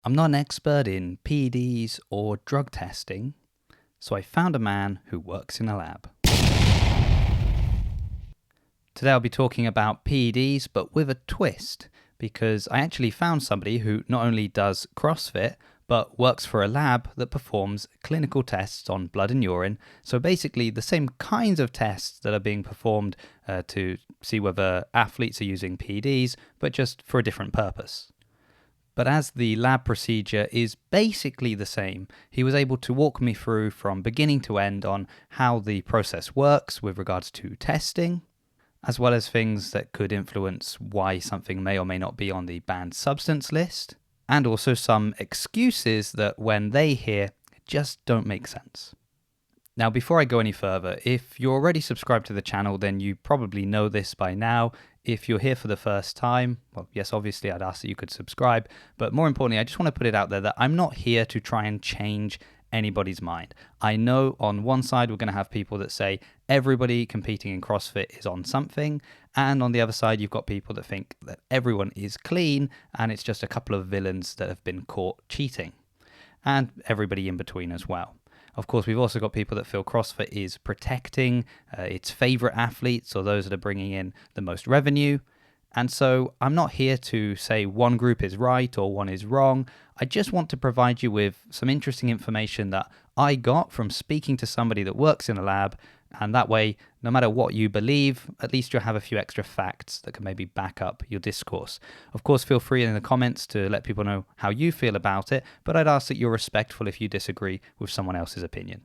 I'm not an expert in PEDs or drug testing, so I found a man who works in a lab. Today I'll be talking about PEDs, but with a twist, because I actually found somebody who not only does CrossFit, but works for a lab that performs clinical tests on blood and urine. So basically the same kinds of tests that are being performed to see whether athletes are using PEDs, but just for a different purpose. But as the lab procedure is basically the same, he was able to walk me through from beginning to end on how the process works with regards to testing, as well as things that could influence why something may or may not be on the banned substance list, and also some excuses that when they hear just don't make sense. Now, before I go any further, if you're already subscribed to the channel, then you probably know this by now. If you're here for the first time, well, yes, obviously I'd ask that you could subscribe, but more importantly, I just want to put it out there that I'm not here to try and change anybody's mind. I know on one side we're going to have people that say everybody competing in CrossFit is on something, and on the other side you've got people that think that everyone is clean and it's just a couple of villains that have been caught cheating, and everybody in between as well. Of course, we've also got people that feel CrossFit is protecting its favorite athletes or those that are bringing in the most revenue. And so I'm not here to say one group is right or one is wrong. I just want to provide you with some interesting information that I got from speaking to somebody that works in a lab. And that way, no matter what you believe, at least you'll have a few extra facts that can maybe back up your discourse. Of course, feel free in the comments to let people know how you feel about it, but I'd ask that you're respectful if you disagree with someone else's opinion.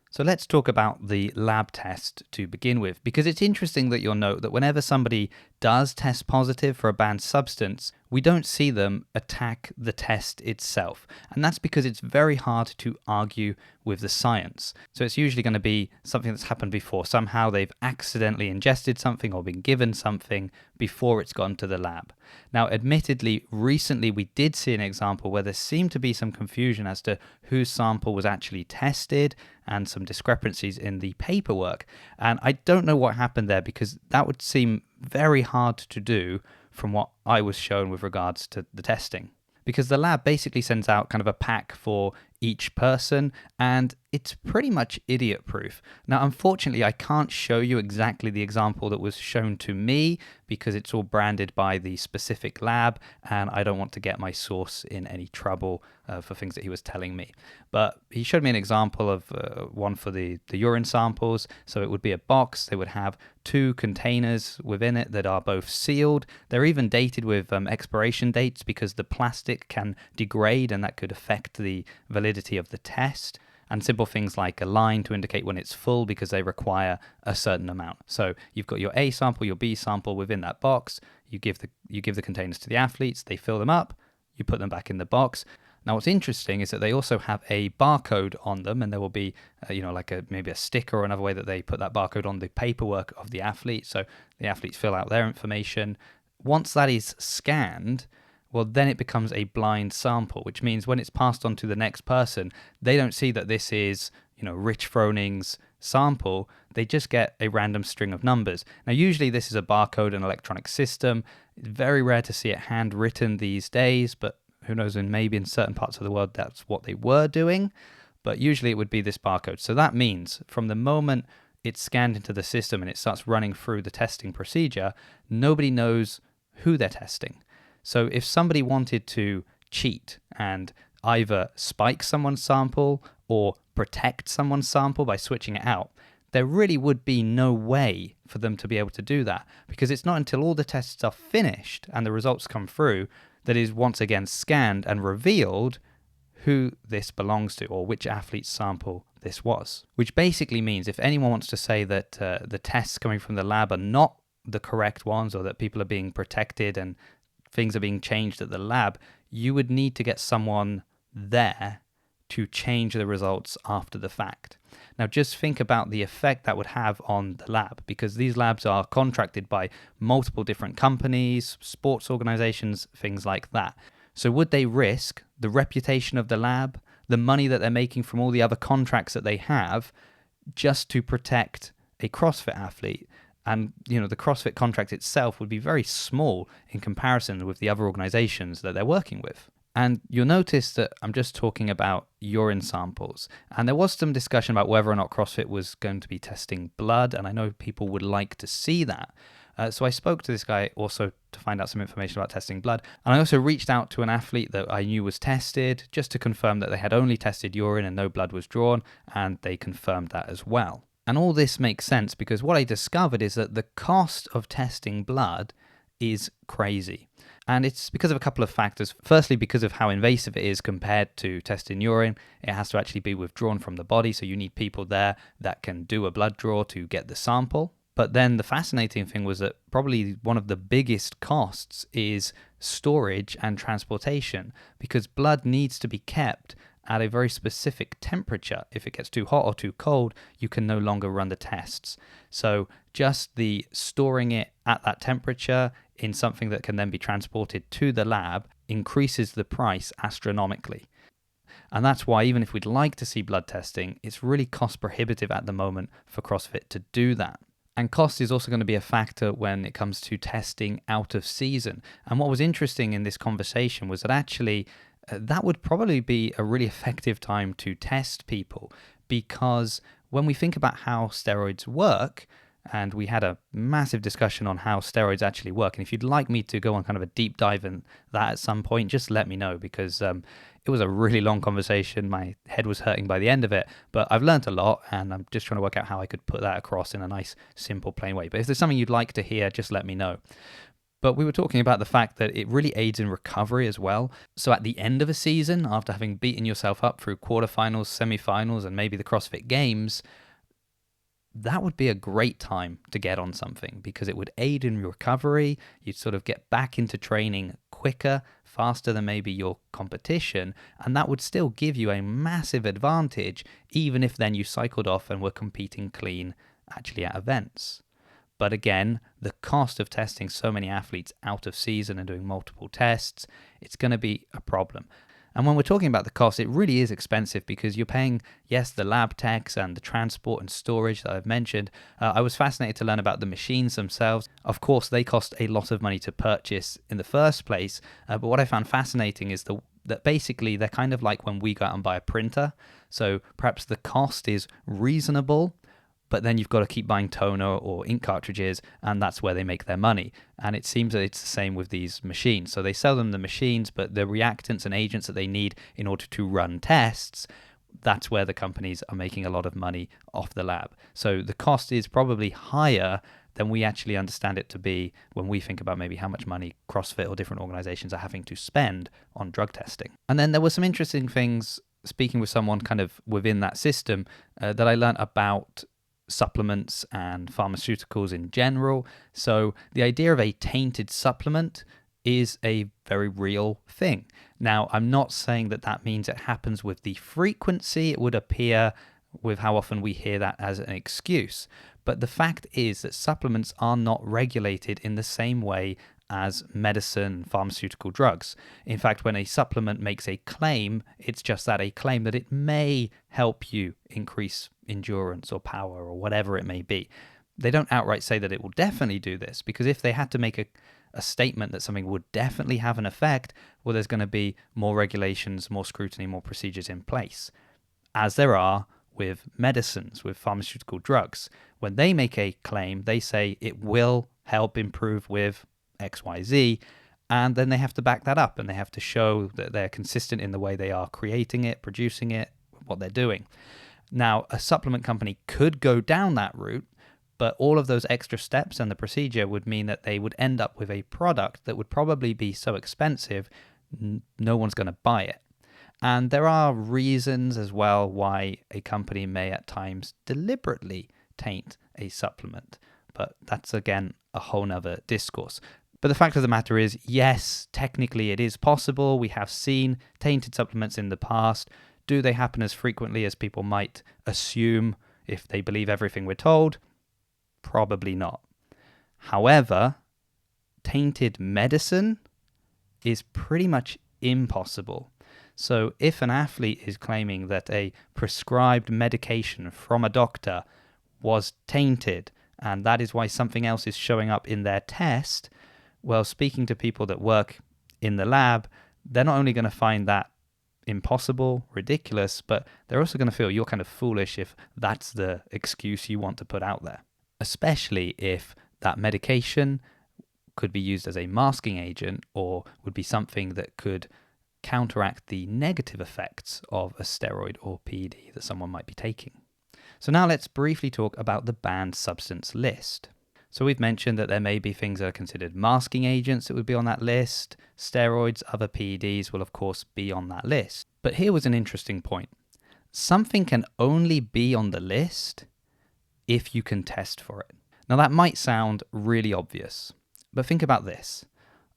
So let's talk about the lab test to begin with, because it's interesting that you'll note that whenever somebody does test positive for a banned substance, we don't see them attack the test itself. And that's because it's very hard to argue with the science. So it's usually going to be something that's happened before. Somehow they've accidentally ingested something or been given something before it's gone to the lab. Now, admittedly, recently we did see an example where there seemed to be some confusion as to whose sample was actually tested and some discrepancies in the paperwork. And I don't know what happened there, because that would seem very hard to do from what I was shown with regards to the testing. Because the lab basically sends out kind of a pack for each person, and it's pretty much idiot-proof. Now, unfortunately, I can't show you exactly the example that was shown to me because it's all branded by the specific lab, and I don't want to get my source in any trouble for things that he was telling me. But he showed me an example of one for the urine samples. So it would be a box. They would have 2 containers within it that are both sealed. They're even dated with expiration dates because the plastic can degrade, and that could affect the validity of the test. And simple things like a line to indicate when it's full because they require a certain amount. So you've got your A sample, your B sample within that box. You give the containers to the athletes, they fill them up, you put them back in the box. Now, what's interesting is that they also have a barcode on them, and there will be, maybe a sticker or another way that they put that barcode on the paperwork of the athlete. So the athletes fill out their information. Once that is scanned, well, then it becomes a blind sample, which means when it's passed on to the next person, they don't see that this is, Rich Froning's sample. They just get a random string of numbers. Now, usually this is a barcode and electronic system. It's very rare to see it handwritten these days, but who knows, and maybe in certain parts of the world that's what they were doing. But usually it would be this barcode. So that means from the moment it's scanned into the system and it starts running through the testing procedure, nobody knows who they're testing. So if somebody wanted to cheat and either spike someone's sample or protect someone's sample by switching it out, there really would be no way for them to be able to do that, because it's not until all the tests are finished and the results come through that is once again scanned and revealed who this belongs to or which athlete's sample this was. Which basically means if anyone wants to say that the tests coming from the lab are not the correct ones or that people are being protected and things are being changed at the lab, you would need to get someone there to change the results after the fact. Now, just think about the effect that would have on the lab, because these labs are contracted by multiple different companies, sports organizations, things like that. So would they risk the reputation of the lab, the money that they're making from all the other contracts that they have, just to protect a CrossFit athlete? And, the CrossFit contract itself would be very small in comparison with the other organizations that they're working with. And you'll notice that I'm just talking about urine samples. And there was some discussion about whether or not CrossFit was going to be testing blood. And I know people would like to see that. So I spoke to this guy also to find out some information about testing blood. And I also reached out to an athlete that I knew was tested just to confirm that they had only tested urine and no blood was drawn. And they confirmed that as well. And all this makes sense because what I discovered is that the cost of testing blood is crazy. And it's because of a couple of factors. Firstly, because of how invasive it is compared to testing urine. It has to actually be withdrawn from the body, so you need people there that can do a blood draw to get the sample. But then the fascinating thing was that probably one of the biggest costs is storage and transportation, because blood needs to be kept at a very specific temperature. If it gets too hot or too cold, you can no longer run the tests. So just the storing it at that temperature in something that can then be transported to the lab increases the price astronomically. And that's why even if we'd like to see blood testing, it's really cost prohibitive at the moment for CrossFit to do that. And cost is also going to be a factor when it comes to testing out of season. And what was interesting in this conversation was that actually that would probably be a really effective time to test people, because when we think about how steroids work, and we had a massive discussion on how steroids actually work. And if you'd like me to go on kind of a deep dive in that at some point, just let me know, because it was a really long conversation. My head was hurting by the end of it, but I've learned a lot, and I'm just trying to work out how I could put that across in a nice, simple, plain way. But if there's something you'd like to hear, just let me know. But we were talking about the fact that it really aids in recovery as well. So at the end of a season, after having beaten yourself up through quarterfinals, semifinals, and maybe the CrossFit Games, that would be a great time to get on something, because it would aid in recovery. You'd sort of get back into training quicker, faster than maybe your competition, and that would still give you a massive advantage, even if then you cycled off and were competing clean actually at events. But again, the cost of testing so many athletes out of season and doing multiple tests, it's going to be a problem. And when we're talking about the cost, it really is expensive, because you're paying, yes, the lab techs and the transport and storage that I've mentioned. I was fascinated to learn about the machines themselves. Of course, they cost a lot of money to purchase in the first place. But what I found fascinating is that basically they're kind of like when we go out and buy a printer. So perhaps the cost is reasonable, but then you've got to keep buying toner or ink cartridges, and that's where they make their money. And it seems that it's the same with these machines. So they sell them the machines, but the reactants and agents that they need in order to run tests, that's where the companies are making a lot of money off the lab. So the cost is probably higher than we actually understand it to be when we think about maybe how much money CrossFit or different organizations are having to spend on drug testing. And then there were some interesting things, speaking with someone kind of within that system, that I learned about supplements and pharmaceuticals in general. So the idea of a tainted supplement is a very real thing. Now, I'm not saying that that means it happens with the frequency it would appear with how often we hear that as an excuse. But the fact is that supplements are not regulated in the same way as medicine, pharmaceutical drugs. In fact, when a supplement makes a claim, it's just that, a claim that it may help you increase endurance or power or whatever it may be. They don't outright say that it will definitely do this, because if they had to make a statement that something would definitely have an effect, well, there's going to be more regulations, more scrutiny, more procedures in place, as there are with medicines, with pharmaceutical drugs. When they make a claim, they say it will help improve with XYZ, and then they have to back that up, and they have to show that they're consistent in the way they are creating it, producing it, what they're doing. Now, a supplement company could go down that route, but all of those extra steps and the procedure would mean that they would end up with a product that would probably be so expensive, no one's going to buy it. And there are reasons as well why a company may at times deliberately taint a supplement, but that's again a whole nother discourse. But the fact of the matter is, yes, technically it is possible. We have seen tainted supplements in the past. Do they happen as frequently as people might assume if they believe everything we're told? Probably not. However, tainted medicine is pretty much impossible. So if an athlete is claiming that a prescribed medication from a doctor was tainted, and that is why something else is showing up in their test, well, speaking to people that work in the lab, they're not only going to find that impossible, ridiculous, but they're also going to feel you're kind of foolish if that's the excuse you want to put out there, especially if that medication could be used as a masking agent or would be something that could counteract the negative effects of a steroid or PED that someone might be taking. So now let's briefly talk about the banned substance list. So we've mentioned that there may be things that are considered masking agents that would be on that list. Steroids, other PEDs will of course be on that list. But here was an interesting point. Something can only be on the list if you can test for it. Now that might sound really obvious, but think about this.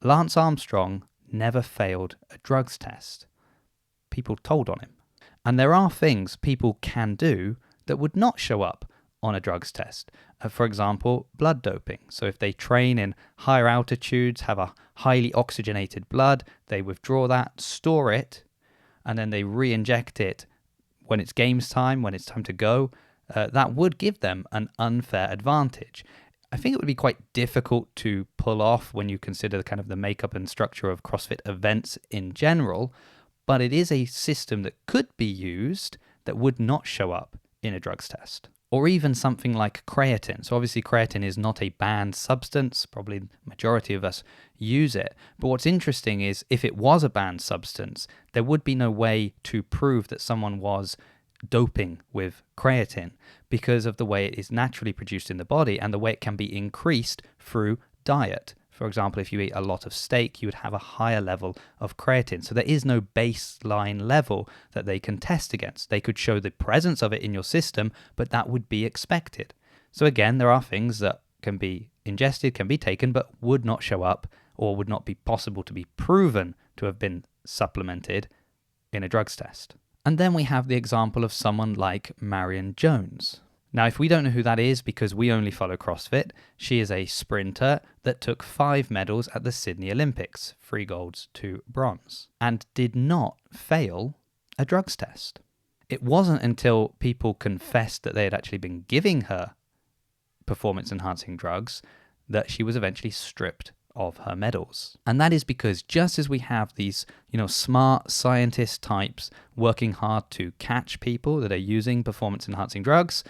Lance Armstrong never failed a drugs test. People told on him. And there are things people can do that would not show up on a drugs test. For example, blood doping. So if they train in higher altitudes, have a highly oxygenated blood, they withdraw that, store it, and then they re-inject it when it's games time, when it's time to go, that would give them an unfair advantage. I think it would be quite difficult to pull off when you consider the kind of the makeup and structure of CrossFit events in general, but it is a system that could be used that would not show up in a drugs test. Or even something like creatine. So obviously creatine is not a banned substance, probably the majority of us use it. But what's interesting is if it was a banned substance, there would be no way to prove that someone was doping with creatine because of the way it is naturally produced in the body and the way it can be increased through diet. For example, if you eat a lot of steak, you would have a higher level of creatine. So there is no baseline level that they can test against. They could show the presence of it in your system, but that would be expected. So again, there are things that can be ingested, can be taken, but would not show up or would not be possible to be proven to have been supplemented in a drugs test. And then we have the example of someone like Marion Jones. Now, if we don't know who that is because we only follow CrossFit, she is a sprinter that took 5 medals at the Sydney Olympics, 3 golds, 2 bronze, and did not fail a drugs test. It wasn't until people confessed that they had actually been giving her performance-enhancing drugs that she was eventually stripped of her medals. And that is because just as we have these, smart scientist types working hard to catch people that are using performance-enhancing drugs,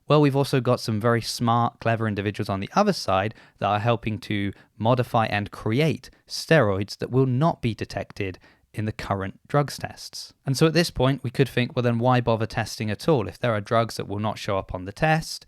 well, we've also got some very smart, clever individuals on the other side that are helping to modify and create steroids that will not be detected in the current drugs tests. And so at this point, we could think, well, then why bother testing at all? If there are drugs that will not show up on the test,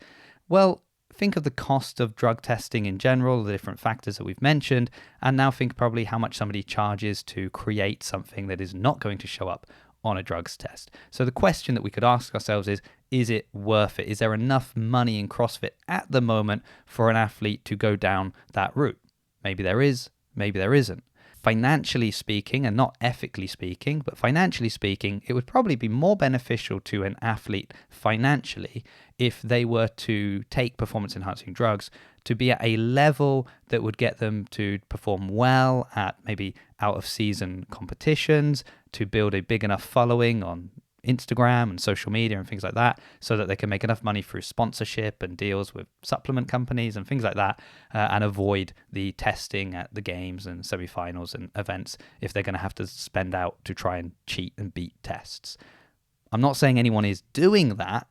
well, think of the cost of drug testing in general, the different factors that we've mentioned, and now think probably how much somebody charges to create something that is not going to show up on a drugs test. So the question that we could ask ourselves is it worth it? Is there enough money in CrossFit at the moment for an athlete to go down that route? Maybe there is, maybe there isn't. Financially speaking, and not ethically speaking, but financially speaking, it would probably be more beneficial to an athlete financially if they were to take performance-enhancing drugs to be at a level that would get them to perform well at maybe out-of-season competitions, to build a big enough following on Instagram and social media and things like that, so that they can make enough money through sponsorship and deals with supplement companies and things like that, and avoid the testing at the games and semi-finals and events if they're going to have to spend out to try and cheat and beat tests. I'm not saying anyone is doing that,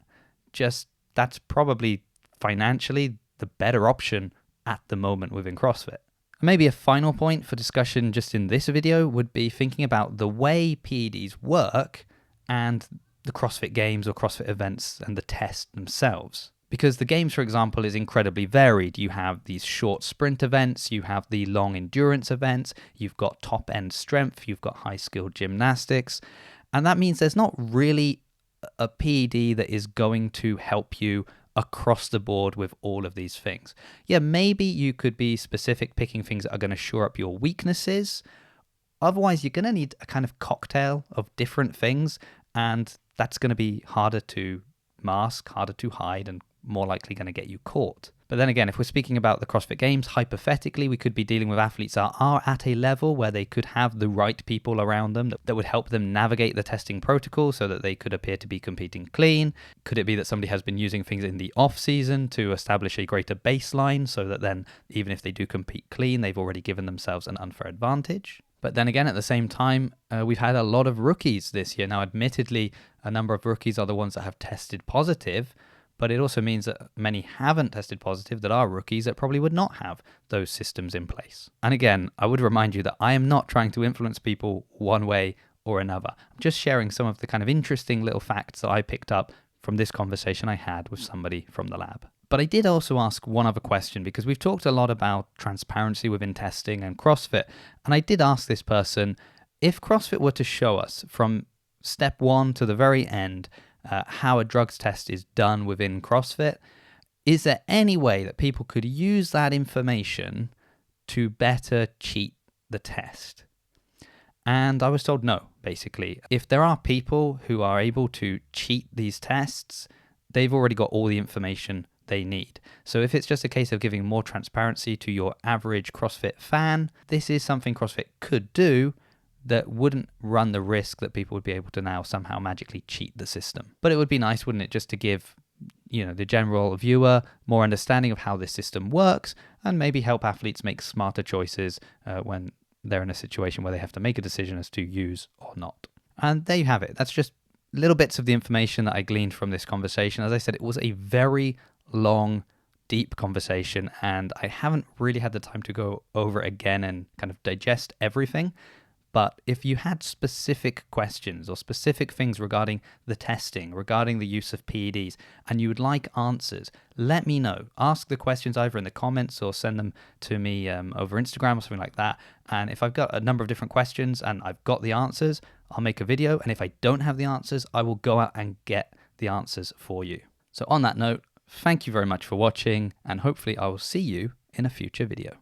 just that's probably financially the better option at the moment within CrossFit. Maybe a final point for discussion just in this video would be thinking about the way PEDs work and the CrossFit Games or CrossFit events and the tests themselves. Because the games, for example, is incredibly varied. You have these short sprint events, you have the long endurance events, you've got top-end strength, you've got high-skilled gymnastics, and that means there's not really a PED that is going to help you across the board with all of these things. Yeah, maybe you could be specific, picking things that are going to shore up your weaknesses. Otherwise, you're going to need a kind of cocktail of different things, and that's going to be harder to mask, harder to hide, and more likely going to get you caught. But then again, if we're speaking about the CrossFit Games, hypothetically, we could be dealing with athletes that are at a level where they could have the right people around them that would help them navigate the testing protocol so that they could appear to be competing clean. Could it be that somebody has been using things in the off season to establish a greater baseline so that then even if they do compete clean, they've already given themselves an unfair advantage? But then again, at the same time, we've had a lot of rookies this year. Now, admittedly, a number of rookies are the ones that have tested positive, but it also means that many haven't tested positive that are rookies that probably would not have those systems in place. And again, I would remind you that I am not trying to influence people one way or another. I'm just sharing some of the kind of interesting little facts that I picked up from this conversation I had with somebody from the lab. But I did also ask one other question, because we've talked a lot about transparency within testing and CrossFit. And I did ask this person, if CrossFit were to show us from step one to the very end how a drugs test is done within CrossFit, is there any way that people could use that information to better cheat the test? And I was told no, basically. If there are people who are able to cheat these tests, they've already got all the information they need. So if it's just a case of giving more transparency to your average CrossFit fan, this is something CrossFit could do that wouldn't run the risk that people would be able to now somehow magically cheat the system. But it would be nice, wouldn't it, just to give the general viewer more understanding of how this system works, and maybe help athletes make smarter choices when they're in a situation where they have to make a decision as to use or not. And there you have it. That's just little bits of the information that I gleaned from this conversation. As I said, it was a very long, deep conversation, and I haven't really had the time to go over it again and kind of digest everything. But if you had specific questions or specific things regarding the testing, regarding the use of PEDs, and you would like answers, let me know. Ask the questions either in the comments or send them to me over Instagram or something like that. And if I've got a number of different questions and I've got the answers, I'll make a video. And if I don't have the answers, I will go out and get the answers for you. So on that note, thank you very much for watching, and hopefully I will see you in a future video.